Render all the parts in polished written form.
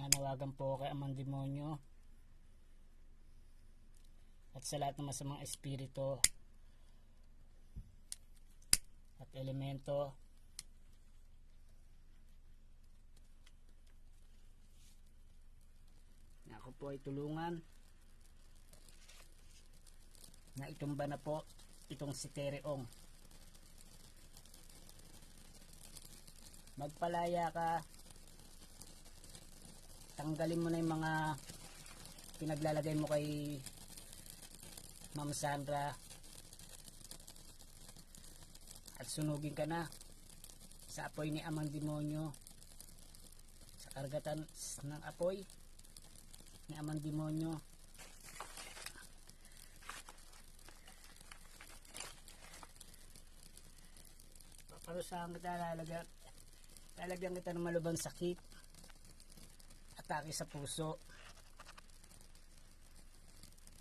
Nananawagan po kay amang demonyo at sa lahat ng masamang espiritu at elemento na ako po ay tulungan na itumba na po itong si Tereong. Magpalaya ka, tanggalin mo na yung mga pinaglalagay mo kay Ma'am Sandra at sunugin ka na sa apoy ni amang demonyo, sa karagatan ng apoy ni amang demonyo. Paparusahan kita, lalagyan kita ng malubhang sakit, atake sa puso,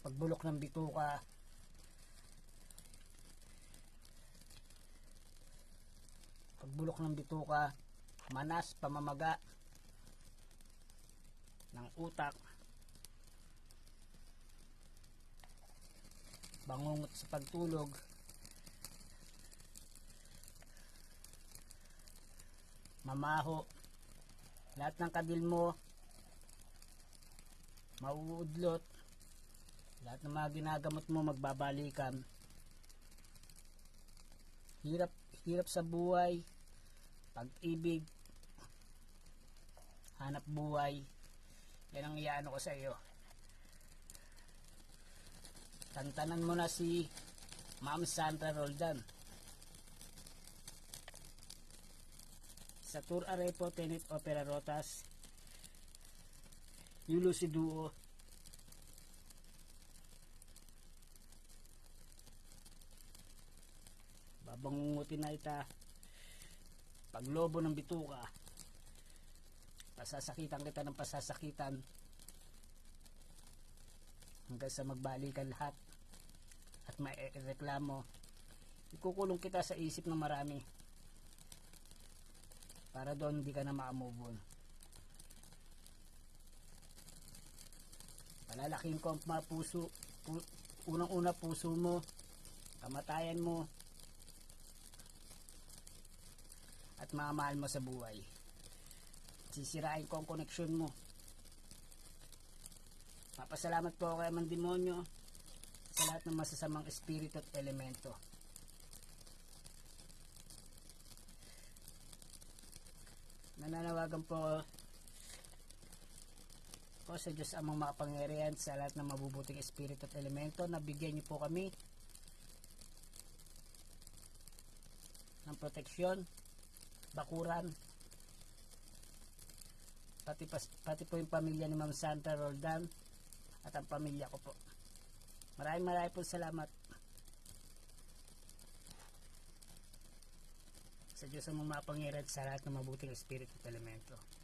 pagbulok ng bituka, manas, pamamaga ng utak, bangungot sa pagtulog, mamaho, lahat ng kadil mo mauudlot, lahat ng mga ginagamot mo magbabalikan. Hirap sa buhay, pag-ibig, hanap buhay, yan ang iyaano ko sa iyo. Tantanan mo na si Ma'am Sandra Roldan sa Tour Arepo Tenet Opera Rotas, Yulo si Duo, babangungutin na ita, paglobo ng bituka, pasasakitan kita ng pasasakitan hanggang sa magbalikan lahat at maireklamo. Ikukulong kita sa isip ng marami para doon hindi ka na ma-move on. Palalaking ko ang mga puso, unang-una puso mo, kamatayan mo at mamahal mo sa buhay. Sisirain ko ang koneksyon mo. Papasalamat po ako kay amang demonyo sa lahat ng masasamang espiritu at elemento. Nananawagan po sa Diyos amang makapangyarihan sa lahat ng mabubuting espiritu at elemento na bigyan niyo po kami ng proteksyon, bakuran, pati po yung pamilya ni Ma'am Sandra Roldan at ang pamilya ko po. Maraming po salamat sa Diyos ang makapangyarihan sa lahat ng mabuting espiritu at elemento.